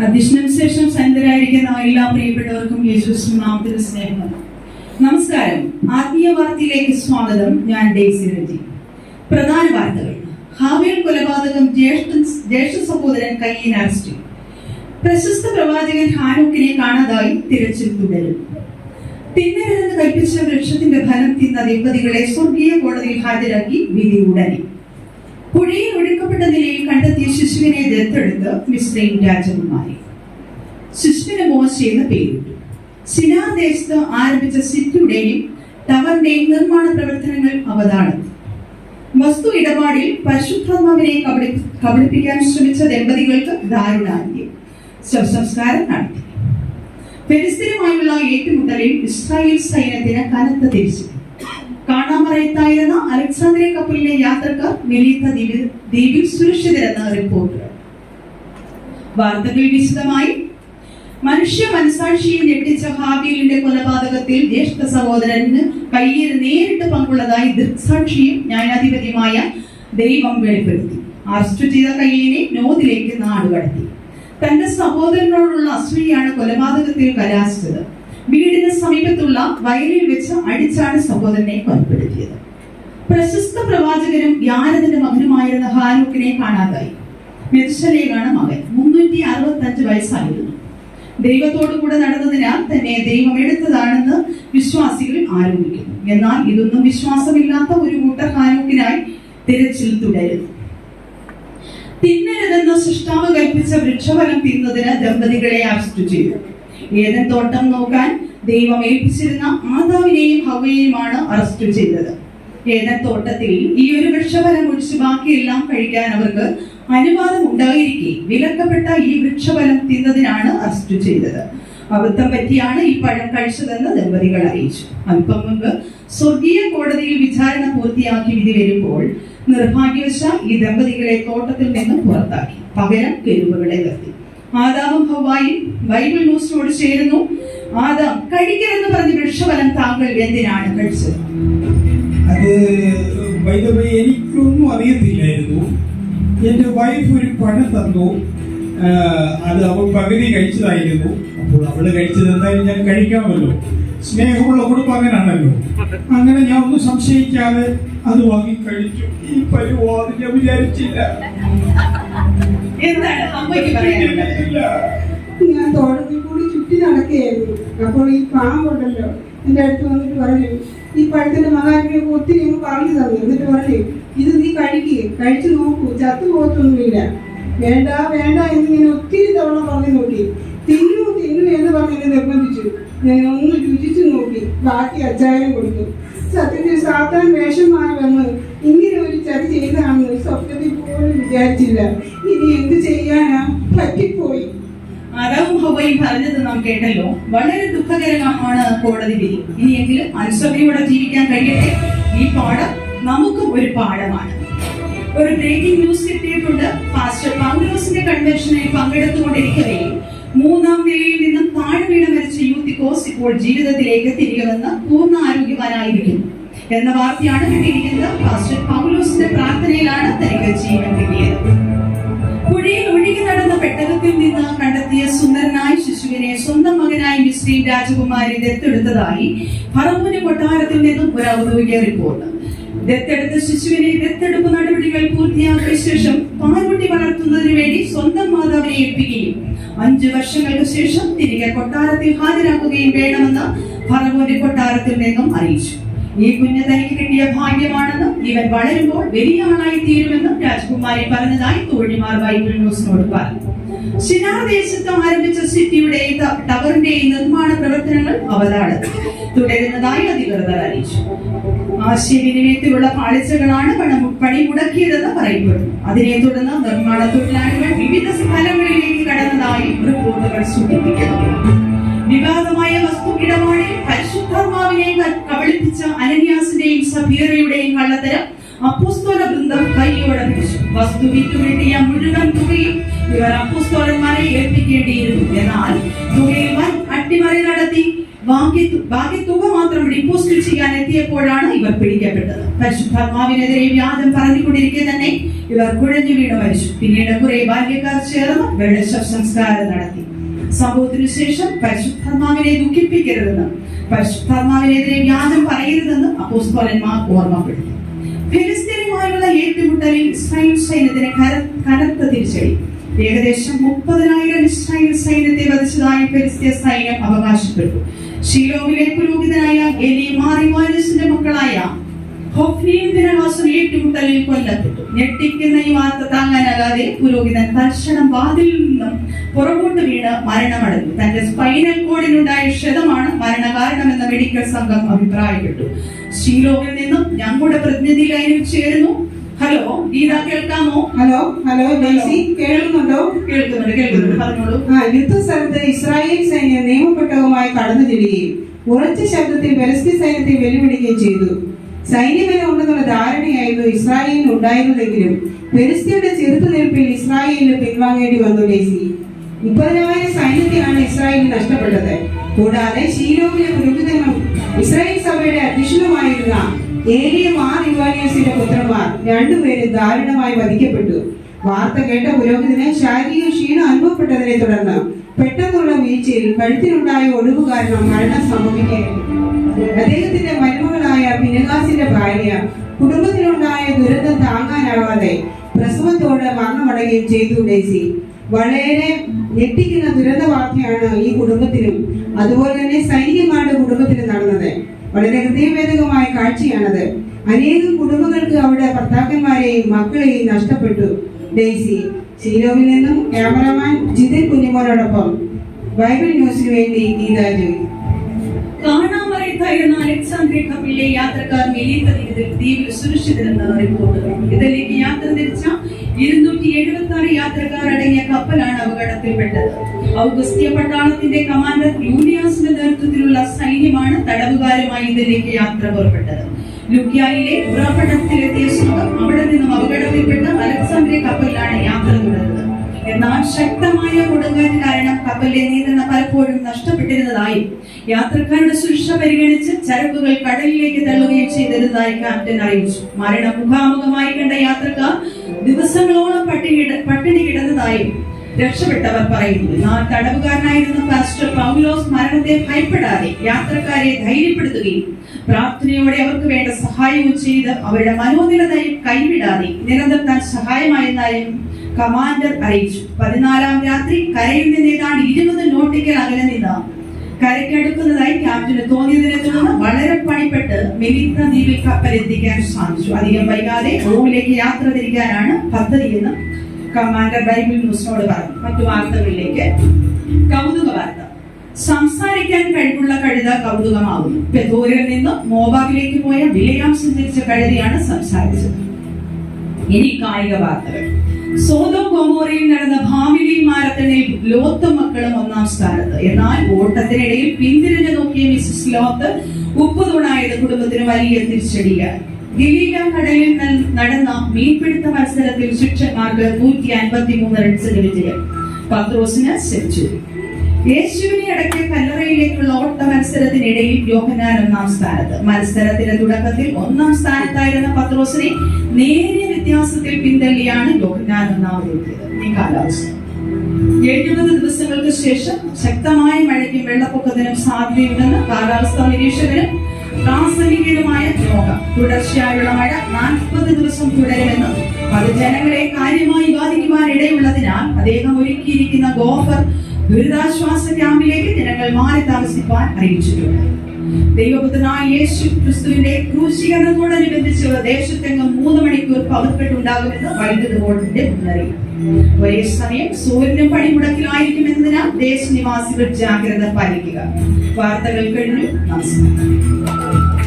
അധ്യക്ഷന് ശേഷം സന്നിധരായിരിക്കുന്ന എല്ലാ പ്രിയപ്പെട്ടവർക്കും യേശുവിന്റെ നാമത്തിൽ സ്നേഹം. നമസ്കാരം. ആത്മീയ വാർത്തയിലേക്ക് സ്വാഗതം. ഞാൻ ഡെയ്സി രജി. പ്രധാന വാർത്തകൾ. ഹാവേൽ കൊലപാതകം, ജ്യേഷ്ഠ സഹോദരൻ കയ്യീൻ അറസ്റ്റ്. പ്രശസ്ത പ്രവാചകൻ ഹാനോക്കിനെ കാണാതായി, തിരച്ചിൽ തുടരും. തിന്നരുതെന്ന് കൽപ്പിച്ച വൃക്ഷത്തിന്റെ ഫലം തിന്ന ദമ്പതികളെ സ്വർഗീയ കോടതിയിൽ ഹാജരാക്കി, വിധി ഉടനെ. പുഴയിൽ ഒഴുക്കപ്പെട്ട നിലയിൽ കണ്ടെത്തിയ ശിശുവിനെ ദത്തെടുത്ത് മിസ്രൈം രാജകുമാരി. ശിശുവിന് മോശെ എന്ന് പേരിട്ടു. സിനാർ ദേശത്ത് ആരംഭിച്ച സിറ്റിയുടെയും ടവറിന്റെയും നിർമ്മാണ പ്രവർത്തനങ്ങൾ അവതാളത്തി. വസ്തു ഇടപാടിൽ പരിശുദ്ധാത്മാവിനെ കബളിപ്പിക്കാൻ ശ്രമിച്ച ദമ്പതികൾക്ക് ദാരുണാന്ത്യം. ശവസംസ്കാരം നടത്തി. ഫെലിസ്തീനുമായുള്ള ഏറ്റുമുട്ടലിൽ ഇസ്രായേൽ സൈന്യത്തിന് കനത്ത തിരിച്ചടി. കാണാമറയത്തായിരുന്ന അലക്സാന്ദ്രിയ കപ്പലിലെ യാത്രക്കാർ മെലീത്ത ദ്വീപിൽ സുരക്ഷിതരെന്ന റിപ്പോർട്ടുകൾ. വാർത്തകൾ വിശദമായി. മനുഷ്യ മനസാക്ഷിയെ ഞെട്ടിച്ച ഹാബീലിന്റെ കൊലപാതകത്തിൽ ജ്യേഷ്ഠ സഹോദരന് കയ്യിൽ നേരിട്ട് പങ്കുള്ളതായി ദൃക്സാക്ഷിയും ന്യായാധിപതിയുമായ ദൈവം വെളിപ്പെടുത്തി. അറസ്റ്റ് ചെയ്ത കയ്യിനെ നോദിലേക്ക് നാടുകടത്തി. തന്റെ സഹോദരനോടുള്ള അസൂയയാണ് കൊലപാതകത്തിൽ കലാശിച്ചത്. വീടിന് സമീപത്തുള്ള വയലിൽ വെച്ച് അടിച്ചാണ് സഹോദരനെ കൊലപ്പെടുത്തിയത്. പ്രശസ്ത പ്രവാചകനും യാരദിന്റെ മകനുമായിരുന്ന ഹാനോക്കിനെ കാണാതായി. മെത്ശലേലാണ് മകൻ. 365 വയസ്സായിരുന്നു. ദൈവത്തോടു കൂടെ നടന്നതിനാൽ തന്നെ ദൈവം എടുത്തതാണെന്ന് വിശ്വാസികൾ ആരോപിക്കുന്നു. എന്നാൽ ഇതൊന്നും വിശ്വാസമില്ലാത്ത ഒരു കൂട്ടർ ഹാനോക്കിനായി തിരച്ചിൽ തുടരുന്നു. തിന്നരുതെന്ന് സൃഷ്ടാവ് കൽപ്പിച്ച വൃക്ഷഫലം തിന്നതിന് ദമ്പതികളെ അറസ്റ്റ് ചെയ്തു. ഏദൻ തോട്ടം നോക്കാൻ ദൈവം ഏൽപ്പിച്ചിരുന്ന ആദാമിനെയും ഹവ്വയെയുമാണ് അറസ്റ്റ് ചെയ്തത്. ഏദൻ തോട്ടത്തിൽ ഈ ഒരു വൃക്ഷഫലം ഒഴിച്ച് ബാക്കിയെല്ലാം കഴിക്കാൻ അവർക്ക് അനുവാദം ഉണ്ടായിരിക്കെ വിലക്കപ്പെട്ട ഈ വൃക്ഷഫലം തിന്നതിനാണ് അറസ്റ്റ് ചെയ്തത്. അബദ്ധം പറ്റിയാണ് ഈ പഴം കഴിച്ചതെന്ന് ദമ്പതികൾ അറിയിച്ചു. അല്പം മുൻപ് സ്വർഗീയ കോടതിയിൽ വിചാരണ പൂർത്തിയാക്കി വിധി വരുമ്പോൾ നിർഭാഗ്യവശാൽ ഈ ദമ്പതികളെ തോട്ടത്തിൽ നിന്ന് പുറത്താക്കി. പകരം കെരൂബുകളെ നിർത്തി. ആദാമും ഹവ്വായും ബൈബിൾ ന്യൂസിനോട് ചേരുന്നു. ആദാം കഴിക്കരുതെന്ന് പറഞ്ഞ വൃക്ഷഫലം താങ്കൾ എന്തിനാണ് കഴിച്ചത്? അത് എനിക്കൊന്നും അറിയത്തില്ലായിരുന്നു. എന്റെ വൈഫ് ഒരു പഴം തന്നു. അത് അവൾ പകുതി കഴിച്ചതായിരുന്നു. അപ്പോൾ അവള് കഴിച്ചത് എന്തായാലും ഞാൻ കഴിക്കാമല്ലോ. സ്നേഹമുള്ള കുടുംബം അങ്ങനാണല്ലോ. അങ്ങനെ ഞാൻ ഒന്നും സംശയിക്കാതെ അത് വാങ്ങി കഴിച്ചു. ഈ പരിവാദം ഞാൻ വിചാരിച്ചില്ല. ഞാൻ തോട്ടത്തിൽ കൂടി ചുറ്റി നടക്കുകയായിരുന്നു. അപ്പോൾ ഈ പാമ്പുണ്ടല്ലോ എന്റെ അടുത്ത് വന്നിട്ട് പറഞ്ഞു, ഈ പഴത്തിന്റെ മഹാത്മ്യം ഒത്തിരി അങ്ങ് പറഞ്ഞു തന്നു. എന്നിട്ട് പറഞ്ഞു, ഇത് നീ കഴിച്ചു നോക്കൂ, ചത്തു പോകത്തൊന്നുമില്ല. വേണ്ട വേണ്ട എന്നിങ്ങനെ ഒത്തിരി തവണ പറഞ്ഞു നോക്കി. തിന്നു എന്ന് പറഞ്ഞ് എന്നെ നിർബന്ധിച്ചു. ഞാൻ ഒന്ന് രുചിച്ചു നോക്കി. ബാക്കി അച്ചായം കൊടുത്തു. സത്യത്തിൽ സാത്താൻ വേഷം മാറി വന്ന് ഇങ്ങനെ ഒരു ചതി ചെയ്താണെന്ന് സ്വപ്നത്തിൽ പോലും വിചാരിച്ചില്ല. ഇനി എന്ത് ചെയ്യാനാ, പറ്റിപ്പോയി. ആദാമും ഹവ്വയും പറഞ്ഞത് നാം കേട്ടല്ലോ. വളരെ ദുഃഖകരമാണ് കോടതി വിധി. ഇനിയെങ്കിലും അനുസരണയോടെ ജീവിക്കാൻ കഴിയട്ടെ. ഈ പാഠം നമുക്കും ഒരു പാഠമാണ്. ഒരു ബ്രേക്കിംഗ് ന്യൂസ് കിട്ടിയിട്ടുണ്ട്. പാസ്റ്റർ പൗലോസിന്റെ കൺവെൻഷനിൽ പങ്കെടുത്തുകൊണ്ടിരിക്കവേ 3ാം നിലയിൽ നിന്നും താഴെ വീണ് മരിച്ച യൂത്തിക്കോസ് ഇപ്പോൾ ജീവിതത്തിലേക്ക് തിരികെ വന്ന് പൂർണ്ണ ആരോഗ്യവാനായിരിക്കുന്നു എന്ന വാർത്തയാണ് കിട്ടിയിരിക്കുന്നത്. പാസ്റ്റർ പൗലോസിന്റെ പ്രാർത്ഥനയിലാണ് തനിക്ക് ജീവൻ കിട്ടിയത്. പുഴയിൽ ഒഴുകി നടന്ന പെട്ടകത്തിൽ നിന്ന് കണ്ടെത്തിയ സുന്ദരനായ ശിശുവിനെ സ്വന്തം മകനായി മിസ്രൈം രാജകുമാരി ദത്തെടുത്തതായി ഫറവോന്റെ കൊട്ടാരത്തിൽ നിന്നും ഒരു ഔദ്യോഗിക റിപ്പോർട്ട്. ദത്തെടുത്ത ശിശുവിനെ ദത്തെടുപ്പ് നടപടികൾ പൂർത്തിയാക്കിയ ശേഷം പാൽകുട്ടി വളർത്തുന്നതിന് വേണ്ടി സ്വന്തം മാതാവിനെ ഏൽപ്പിക്കുകയും 5 വർഷങ്ങൾക്ക് ശേഷം തിരികെ കൊട്ടാരത്തിൽ ഹാജരാക്കുകയും വേണമെന്ന് ഫറവോന്റെ കൊട്ടാരത്തിൽ നിന്നും അറിയിച്ചു. ഈ കുഞ്ഞ് തനിക്ക് കിട്ടിയ ഭാഗ്യമാണെന്നും ഇവൻ വളരുമ്പോൾ വലിയ ആളായി തീരുമെന്നും രാജകുമാരി പറഞ്ഞതായി തോഴിമാർ ബൈബിൾ ന്യൂസിനോട് പറഞ്ഞു. സിനാർ ദേശത്ത് ആരംഭിച്ച സിറ്റിയുടെ ടവറിന്റെ നിർമ്മാണ പ്രവർത്തനങ്ങൾ അവതാളത്തിൽ തുടരുന്നതായി അധികൃതർ അറിയിച്ചു. ആശയവിനിമയത്തിലുള്ള പാളിച്ചകളാണ് പണി മുടക്കിയതെന്ന് പറയപ്പെടുന്നു. അതിനെ തുടർന്ന് നിർമ്മാണ തൊഴിലാളികൾ വിവിധ സ്ഥലങ്ങളിലേക്ക് കടന്നതായി റിപ്പോർട്ടുകൾ സൂചിപ്പിക്കുന്നു. വിവാദമായ വസ്തു ഇടപാടിൽ പരിശുദ്ധാത്മാവിനെ കബളിപ്പിച്ച അനന്യാസിന്റെയും സഫീറയുടെയും കള്ളത്തരം അപ്പോസ്തല വൃന്ദം കൈയോടെ പിടിച്ചു. വസ്തു വിറ്റുകിട്ടിയ മുഴുവൻ തുകയും ഇവർ അപ്പോസ്തലന്മാരെ ഏൽപ്പിക്കേണ്ടിയിരുന്നു. എന്നാൽ തുകയിൽ വൻ അട്ടിമറി നടത്തി ബാക്കി തുക മാത്രം ഡിപ്പോസിറ്റ് ചെയ്യാൻ എത്തിയപ്പോഴാണ് ഇവർ പിടിക്കപ്പെട്ടത്. പരിശുദ്ധാത്മാവിനെതിരെ വ്യാജം പറഞ്ഞുകൊണ്ടിരിക്കെ തന്നെ ഇവർ കുഴഞ്ഞു വീണ് മരിച്ചു. പിന്നീട് കുറെ ബാല്യക്കാർ ചേർന്ന് ഇവരുടെ ശവസംസ്കാരം നടത്തി. സംഭവത്തിനു ശേഷം പരിശുദ്ധാത്മാവിനെ ദുഃഖിപ്പിക്കരുതെന്ന്, പരിശുദ്ധാത്മാവിനെതിരെ വ്യാജം പറയരുതെന്ന് അപ്പോസ്തലന്മാർ ഓർമ്മപ്പെടുത്തി. ഫിലിസ്തീനുമായുള്ള ഏറ്റുമുട്ടലിൽ ഇസ്രായേൽ സൈന്യത്തിന് കനത്ത തിരിച്ചടി. ഏകദേശം 30,000 ഇസ്രായേൽ സൈന്യത്തെ വധിച്ചതായി ഫിലിസ്തീൻ സൈന്യം അവകാശപ്പെട്ടു. ഷീലോവിലെ പുരോഹിതനായ എലി മാറിവാനസിന്റെ മക്കളായ ഹൊഫ്നിയും ഫിനെഹാസും ഏറ്റുമുട്ടലിൽ കൊല്ലപ്പെട്ടു. ഞെട്ടിക്കുന്ന ഈ വാർത്ത താങ്ങാനാകാതെ പുരോഹിതൻ തൽക്ഷണം വാതിലിൽ നിന്നും പുറകോട്ട് വീണ് മരണമടഞ്ഞു. തന്റെ സ്പൈനൽ കോഡിനുണ്ടായ ക്ഷതമാണ് മരണകാരണമെന്ന് മെഡിക്കൽ സംഘം അഭിപ്രായപ്പെട്ടു. ഷീലോവിൽ നിന്നും ഞങ്ങളുടെ പ്രതിനിധി ലൈനിൽ ചേരുന്നു. ഹലോ ഗീത, കേൾക്കാമോ? ഹലോ ജെയ്സി, കേൾക്കുന്നുണ്ടോ? കേൾക്കുന്നുണ്ട്, പറഞ്ഞോളൂ. യുദ്ധസ്ഥലത്ത് ഇസ്രായേൽ സൈന്യം നിയമപ്പെട്ടവുമായി കടന്നു ചെല്ലുകയും ഉറച്ച ശബ്ദത്തിൽ ഫെലിസ്തീൻ സൈന്യത്തെ വെല്ലുവിളിക്കുകയും ചെയ്തു. സൈന്യബലം ഉണ്ടെന്നുള്ള ധാരണയായിരുന്നു ഇസ്രായേലിന് ഉണ്ടായിരുന്നതെങ്കിലും ഫെലിസ്തീന്റെ ചെറുത്തുനിൽപ്പിൽ ഇസ്രായേലിന് പിൻവാങ്ങേണ്ടി വന്നു. ജെയ്സി, 30,000 സൈന്യത്തെയാണ് ഇസ്രായേലിന് നഷ്ടപ്പെട്ടത്. കൂടാതെ ഷീലോവിലെ പുരോഹിതനും ഇസ്രായേൽ സഭയുടെ അധ്യക്ഷനുമായിരുന്ന ഏലിയ മാറിവാനിയസിന്റെ പുത്രന്മാർ രണ്ടുപേരും ദാരുണമായി വധിക്കപ്പെട്ടു. വാർത്ത കേട്ട പുരോഹിതന് ശാരീരിക ക്ഷീണം അനുഭവപ്പെട്ടതിനെ തുടർന്ന് പെട്ടെന്നുള്ള വീഴ്ചയിൽ കഴുത്തിനുണ്ടായ ഒടിവ് കാരണം മരണം സംഭവിക്കുകയായിരുന്നു. അദ്ദേഹത്തിന്റെ മരുമകളായ ഫിനെഹാസിന്റെ ഭാര്യ കുടുംബത്തിനുണ്ടായ ദുരന്തം താങ്ങാനാവാതെ പ്രസവത്തോടെ മരണമടയുകയും ചെയ്തു. ഡെയ്സി, വളരെ ഞെട്ടിക്കുന്ന ദുരന്ത വാർത്തയാണ് ഈ കുടുംബത്തിനും അതുപോലെ തന്നെ സൈനികന്മാരുടെ കുടുംബത്തിനും നടന്നത്. വളരെ ഹൃദയഭേദകമായ കാഴ്ചയാണത്. അനേകം കുടുംബങ്ങൾക്ക് അവരുടെ ഭർത്താക്കന്മാരെയും മക്കളെയും നഷ്ടപ്പെട്ടു. ഡെയ്സി, ഷീലോവിൽ നിന്നും ക്യാമറമാൻ ജിതിൻ കുഞ്ഞുമോനോടൊപ്പം ബൈബിൾ ന്യൂസിന് വേണ്ടി ഗീത ജോയി. കാണാമറയത്തായിരുന്ന അലക്സാന്ദ്രിയ കപ്പലിലെ യാത്രക്കാർ മെലീത്ത ദ്വീപിൽ സുരക്ഷിതരെന്ന് റിപ്പോർട്ടുകൾ. ഇതിലേക്ക് യാത്ര തിരിച്ച 276 യാത്രക്കാർ അടങ്ങിയ കപ്പലാണ് അപകടത്തിൽപ്പെട്ടത്. ഔഗസ്ത്യ പട്ടാളത്തിന്റെ കമാൻഡർ യൂലിയാസിന്റെ നേതൃത്വത്തിലുള്ള സൈന്യമാണ് തടവുകാരുമായി ഇതിലേക്ക് യാത്ര പുറപ്പെട്ടത്. ലുക്യായിലെ പുറപ്പെടത്തിലെത്തിയ സംഘം അവിടെ നിന്നും അപകടത്തിൽപ്പെട്ട അലക്സാന്ദ്രിയ കപ്പലിലാണ് യാത്ര തുടർന്നത്. എന്നാൽ ശക്തമായ കൊടുങ്കാറ്റ് കാരണം കപ്പലിലെ നിയന്ത്രണം പലപ്പോഴും നഷ്ടപ്പെട്ടിരുന്നതായും യാത്രക്കാരുടെ സുരക്ഷ പരിഗണിച്ച് ചരക്കുകൾ കടലിലേക്ക് തള്ളുകയും ചെയ്തിരുന്നതായി ക്യാപ്റ്റൻ അറിയിച്ചു. മരണം മുഖാമുഖമായി കണ്ട യാത്രക്കാർ ദിവസങ്ങളോളം പട്ടിണി കിടന്നതായും രക്ഷപ്പെട്ടവർ പറയുന്നു. എന്നാൽ തടവുകാരനായിരുന്ന പാസ്റ്റർ പൗലോസ് മരണത്തെ ഭയപ്പെടാതെ യാത്രക്കാരെ ധൈര്യപ്പെടുത്തുകയും പ്രാർത്ഥനയോടെ അവർക്ക് വേണ്ട സഹായവും ചെയ്ത് അവരുടെ മനോനില കൈവിടാതെ നിലനിർത്താൻ സഹായമായെന്നായും കമാൻഡർ അറിയിച്ചു. 14-ാം രാത്രി കരയിൽ നിന്ന് ഏതാണ്ട് 20 നോട്ടിക്കൽ അകലെ നിന്ന് കരയ്ക്കടുക്കുന്നതായി ക്യാപ്റ്റന് തോന്നിയതിനെ തുടർന്ന് വളരെ പണിപ്പെട്ട് മെലീത്ത ദ്വീപിൽ കപ്പൽ എത്തിക്കാൻ സാധിച്ചു. അധികം വൈകാതെ റോമിലേക്ക് യാത്ര തിരിക്കാനാണ് പദ്ധതിയെന്ന് കമാൻഡർ ബൈബിൾ ന്യൂസിനോട് പറഞ്ഞു. മറ്റു വാർത്തകളിലേക്ക്. കൗതുക വാർത്ത. സംസാരിക്കാൻ കഴിവുള്ള കഴുത കൗതുകമാകുന്നു. പെതോരിൽ നിന്ന് മോവാബിലേക്ക് പോയ ബിലെയാം സഞ്ചരിച്ച കഴുതയാണ് സംസാരിച്ചത്. ഇനി കായിക വാർത്തകൾ. സോദോം ഗൊമോറയിൽ നടന്ന ഭാമിലി മാരത്തണിൽ ലോത്തും മക്കളും 1-ാം സ്ഥാനത്ത്. എന്നാൽ ഓട്ടത്തിനിടയിൽ പിന്തിരിഞ്ഞു നോക്കിയ മിസസ് ലോത്ത് ഉപ്പുതൂണായത് കുടുംബത്തിന് വലിയ തിരിച്ചടിയായി. ഗലീല കടലിൽ നടന്ന മീൻപിടുത്ത മത്സരത്തിൽ ശിക്ഷകന്മാർക്ക് 153 റൺസിന് വിജയം. പത്രോസിന് സെഞ്ചുറി. യേശുവിനെ അടക്കിയ കല്ലറയിലേക്കുള്ള ഓട്ട മത്സരത്തിനിടയിൽ യോഹന്നാൻ 1-ാം സ്ഥാനത്ത്. മത്സരത്തിന്റെ തുടക്കത്തിൽ 1-ാം സ്ഥാനത്തായിരുന്ന പത്രോസിനെ നേരിയ വ്യത്യാസത്തിൽ പിന്തള്ളിയാണ് യോഹന്നാൻ 1-ാമതെത്തിയത്. ഈ കാലാവസ്ഥ. 70 ദിവസങ്ങൾക്ക് ശേഷം ശക്തമായ മഴയ്ക്കും വെള്ളപ്പൊക്കത്തിനും സാധ്യതയുണ്ടെന്ന് കാലാവസ്ഥാ നിരീക്ഷകരും പ്രാസംഗികരുമായ യോഗം. തുടർച്ചയായുള്ള മഴ 40 ദിവസം തുടരുമെന്നും അത് ജനങ്ങളെ കാര്യമായി ബാധിക്കുവാൻ ഇടയുള്ളതിനാൽ അദ്ദേഹം ഒരുക്കിയിരിക്കുന്ന ഗോഫർ ദുരിതാശ്വാസ ക്യാമ്പിലേക്ക് ജനങ്ങൾ മാറി താമസിക്കാൻ അറിയിച്ചിട്ടുണ്ട്. ദൈവപുത്രനായ യേശു ക്രിസ്തുവിന്റെ ക്രൂശീകരണത്തോടനുബന്ധിച്ചുള്ള ദേശത്തെങ്ങും 3 മണിക്കൂർ പവർക്കെട്ടുണ്ടാകുമെന്ന് വൈദ്യുത ബോർഡിന്റെ മുന്നറിയിപ്പ്. ഒരേ സമയം സൂര്യനും പണിമുടക്കിലായിരിക്കുമെന്നതിനാൽ ദേശനിവാസികൾ ജാഗ്രത പാലിക്കുക. വാർത്തകൾ കഴിഞ്ഞു. നമസ്കാരം.